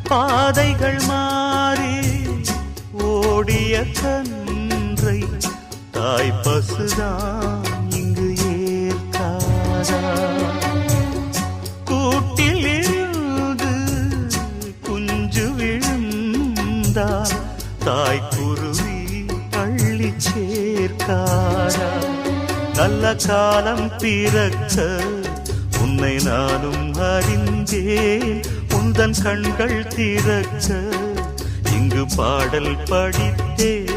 பாதைகள் மாறி ஓடிய கன்றை தாய் பசுதான் இங்கு ஏற்காதா? கூட்டில் இருந்து குஞ்சு விழுந்தால் தாய் குருவி அள்ளி சேர்க்காதா? நல்ல காலம் பிறக்க உன்னை நானும் அறிந்தேன், உந்தன் கண்கள் திறக்க இங்கு பாடல் படித்தேன்.